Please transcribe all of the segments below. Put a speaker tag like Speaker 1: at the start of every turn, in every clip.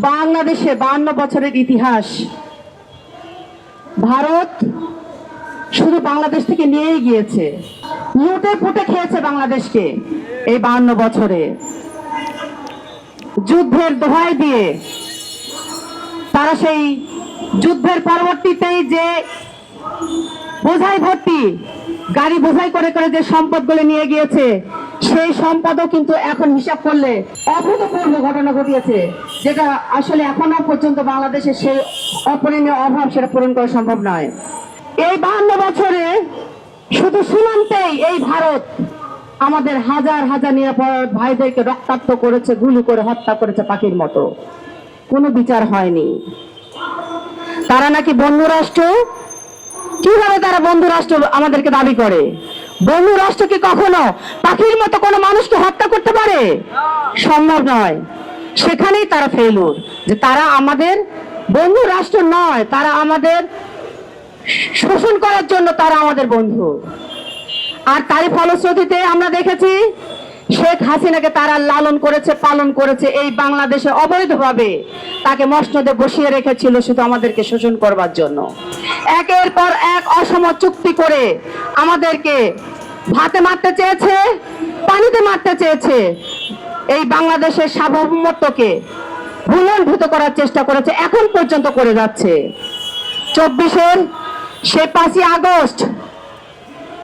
Speaker 1: বাংলাদেশে 52 বছরের ইতিহাস। ভারত শুধু বাংলাদেশ থেকে নিয়েই গিয়েছে, লুটে পুটে খেয়েছে বাংলাদেশকে। এই 52 বছরে যুদ্ধের দোহাই দিয়ে তারা সেই যুদ্ধের পরবর্তীতেই যে বোঝাই ভর্তি গাড়ি বোঝাই করে করে যে সম্পদগুলো নিয়ে গিয়েছে, সেই সম্পদও কিন্তু এখন হিসাব করলে অভূতপূর্ব ঘটনা ঘটিয়েছে, যেটা আসলে এখনো পর্যন্ত বাংলাদেশের সেই অপূরণীয় অভাব সেটা পূরণ করা সম্ভব নয়। এই 52 বছরে শুধু সীমান্তেই এই ভারত আমাদের হাজার হাজার নিরাপরাধ ভাইদেরকে রক্তাক্ত করেছে, গুলি করে হত্যা করেছে পাখির মতো। কোনো বিচার হয়নি। তারা নাকি বন্ধু রাষ্ট্র। কিভাবে তারা বন্ধু রাষ্ট্র আমাদেরকে দাবি করে? বন্ধু রাষ্ট্র কি কখনো পাখির মতো কোনো মানুষকে হত্যা করতে পারে? সম্ভব নয়। সেখানেই তারা ফেলুর, যে তারা আমাদের বন্ধু রাষ্ট্র নয়, তারা আমাদের শোষণ করার জন্য তারা আমাদের বন্ধু। আর তারই ফলশ্রুতিতে আমরা দেখেছি শেখ হাসিনাকে তারা লালন করেছে, পালন করেছে এই বাংলাদেশে অবৈধভাবে। তাকে মসনদে বসিয়ে রেখেছিল শুধু আমাদেরকে শোষণ করবার জন্য। একের পর এক অসম চুক্তি করে আমাদেরকে ভাতে মারতে চেয়েছে, পানিতে মারতে চেয়েছে। এই বাংলাদেশের সার্বভৌমত্বকে ভুলনভূত করার চেষ্টা করেছে, এখন পর্যন্ত করে যাচ্ছে। 24-এর সে 5ই আগস্ট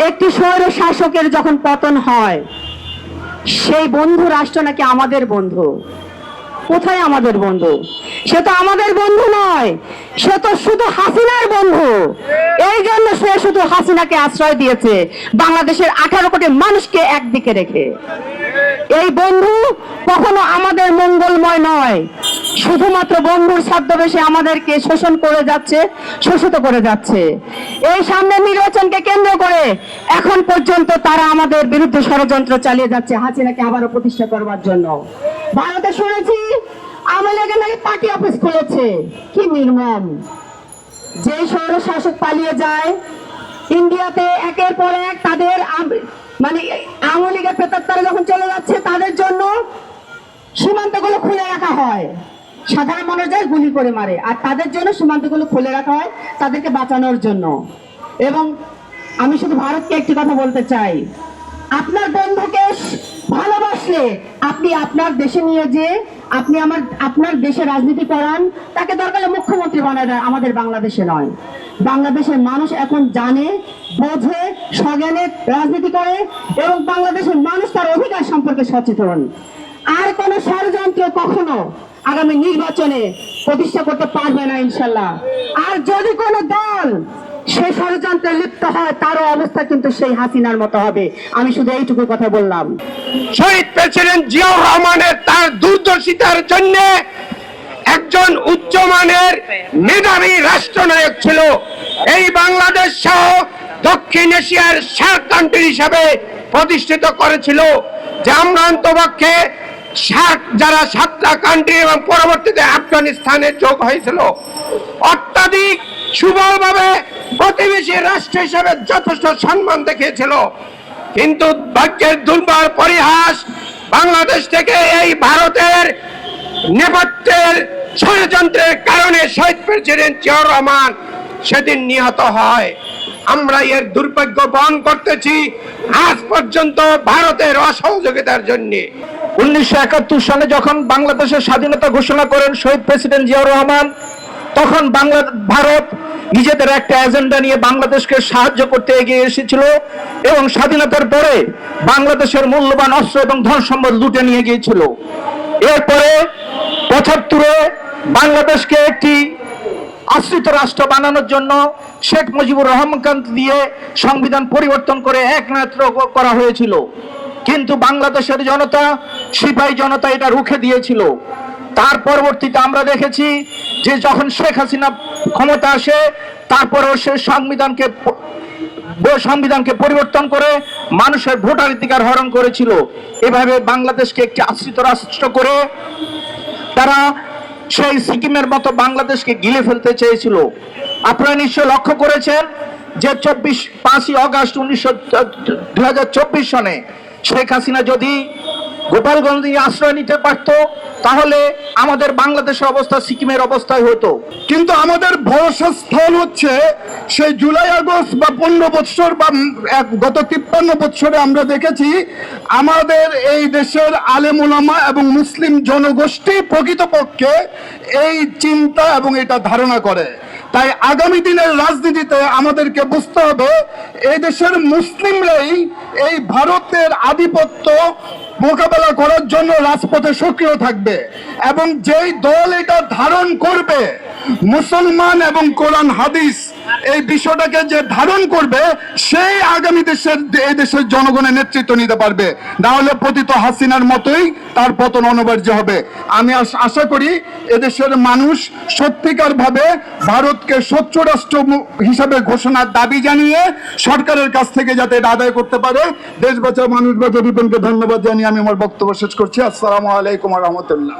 Speaker 1: একটি স্বৈর শাসকের যখন পতন হয়, সেই বন্ধু রাষ্ট্র নাকি আমাদের বন্ধু। কোথায় আমাদের বন্ধু? সে তো আমাদের বন্ধু নয়, সে তো শুধু হাসিনার বন্ধু। এই জন্য সে শুধু হাসিনাকে আশ্রয় দিয়েছে, বাংলাদেশের 18 কোটি মানুষকে একদিকে রেখে। এই বন্ধু কখনো আমাদের মঙ্গলময় নয়, শুধুমাত্র বন্ধুর ছদ্মবেশে আমাদেরকে শোষণ করে যাচ্ছে, শোষিত করে যাচ্ছে। এই সামনের নির্বাচনকে কেন্দ্র করে এখন পর্যন্ত তারা আমাদের বিরুদ্ধে ষড়যন্ত্র চালিয়ে যাচ্ছে, হাসিনাকে আবারও প্রতিষ্ঠা করবার জন্য। ভারতে শুনেছি আওয়ামী লীগের নাকি পার্টি অফিস খুলেছে। কি নির্মম! যে স্বৈর শাসক পালিয়ে যায়, ইন্ডিয়াতে একের পর এক তাদের মানে আওয়ামী লীগের প্রেতাত্মারা যখন চলে যাচ্ছে, তাদের জন্য সীমান্তগুলো খুলে রাখা হয়। সাধারণ মানুষ যায় গুলি করে মারে, আর তাদের জন্য সীমান্তগুলো খুলে রাখা হয় তাদেরকে বাঁচানোর জন্য। এবং আমি শুধু ভারতকে একটি কথা বলতে চাই, আপনার বন্ধুকে ভালোবাসলে আপনি আপনার দেশে নিয়ে যে আপনি আপনার দেশে রাজনীতি করান, তাকে দরকার হলে মুখ্যমন্ত্রী বানায় দেয়, আমাদের বাংলাদেশে নয়। বাংলাদেশের মানুষ এখন জানে, বোঝে, সজ্ঞানে রাজনীতি করে, এবং বাংলাদেশের মানুষ তার অধিকার সম্পর্কে সচেতন। আর কোন ষড়যন্ত্র কখনো আগামী নির্বাচনে প্রতিষ্ঠা করতে পারবে না ইনশাল্লাহ। আর যদি কোনো দল সে ষড়যন্ত্রে লিপ্ত হয়, তারও অবস্থা কিন্তু সেই হাসিনার মতো হবে। আমি শুধু এইটুকু কথা বললাম।
Speaker 2: শহীদ প্রেসিডেন্ট জিয়াউর রহমানের তার দূরদর্শিতার জন্য একজন উচ্চমানের মেধাবী রাষ্ট্রনায়ক ছিল। এই বাংলাদেশ সহ দক্ষিণ এশিয়ার সার্ক কান্ট্রি হিসাবে প্রতিষ্ঠিত করেছিল, যে আমরা অন্তপক্ষে যারা 7টা কান্ট্রি এবং পরবর্তীতে আফগানিস্তানে যোগ হয়েছিল, অত্যাধিক সুবলভাবে প্রতিবেশী রাষ্ট্র হিসেবে যথেষ্ট সম্মান দেখিয়েছিল। কিন্তু ভাগ্যের দুর্বার পরিহাস, বাংলাদেশ থেকে এই ভারতের নেপথ্যের ষড়যন্ত্রের কারণে শহীদ প্রেসিডেন্ট জিয়াউর রহমান সেদিন নিহত হয়। আমরা এর দুর্ভাগ্য বহন করতেছি আজ পর্যন্ত ভারতের অসহযোগিতার জন্য।
Speaker 3: 1971 সালে যখন বাংলাদেশের স্বাধীনতা ঘোষণা করেন শহীদ প্রেসিডেন্ট জিয়াউর রহমান, তখন ভারত নিজেদের একটা এজেন্ডা নিয়ে বাংলাদেশকে সাহায্য করতে এগিয়ে এসেছিল, এবং স্বাধীনতার পরে বাংলাদেশের মূল্যবান অস্ত্র এবং ধন সম্পদ লুটে নিয়ে গিয়েছিল। এরপরে 75-এ বাংলাদেশকে একটি আশ্রিত রাষ্ট্র বানানোর জন্য শেখ মুজিবুর রহমানকে দিয়ে সংবিধান পরিবর্তন করে একনাত্র করা হয়েছিল, কিন্তু বাংলাদেশের জনতা, সিপাহী জনতা এটা রুখে দিয়েছিল। তার পরবর্তীতে আমরা দেখেছি যে যখন শেখ হাসিনা ক্ষমতা আসে, তারপরেও সে সংবিধানকে পরিবর্তন করে মানুষের ভোটাধিকার হরণ করেছিল। এভাবে বাংলাদেশকে একটি আশ্রিত রাষ্ট্র করে তারা সেই সিকিমের মতো বাংলাদেশকে গিলে ফেলতে চেয়েছিল। আপনারা নিশ্চয় লক্ষ্য করেছেন যে 5ই আগস্ট 2024 সনে শেখ হাসিনা যদি গোপালগঞ্জে আশ্রয় নিতে পারতো, তাহলে আমাদের বাংলাদেশের অবস্থা সিকিমের অবস্থায় হতো।
Speaker 4: কিন্তু আমাদের ভরসার স্থল হচ্ছে সেই জুলাই আগস্ট বা 15 বছর বা গত 53 বছরে আমরা দেখেছি আমাদের এই দেশের আলেম ওলামা এবং মুসলিম জনগোষ্ঠী প্রকৃতপক্ষে এই চিন্তা এবং এটা ধারণা করে। তাই আগামী দিনের রাজনীতিতে আমাদেরকে বুঝতে হবে এই দেশের মুসলিমরাই এই ভারতের আধিপত্য মোকাবেলা করার জন্য রাজপথে সক্রিয় থাকবে, এবং যেই দল এটা ধারণ করবে, মুসলমান এবং কোরআন হাদিস এই বিষয়টাকে যে ধারণ করবে, সেই আগামী এই দেশের জনগণের নেতৃত্ব নিতে পারবে। না হলে পতিত হাসিনার মতোই তার পতন অনিবার্য হবে। আমি আশা করি এদেশের মানুষ সত্যিকার ভাবে ভারতকে শত্রু রাষ্ট্র হিসাবে ঘোষণার দাবি জানিয়ে সরকারের কাছ থেকে যাতে এটা আদায় করতে পারে। দেশ বাঁচাও মানুষ বাঁচাও বিপিনকে ধন্যবাদ জানিয়ে আমি আমার বক্তব্য শেষ করছি। আসসালামু আলাইকুম ওয়া রাহমাতুল্লাহ।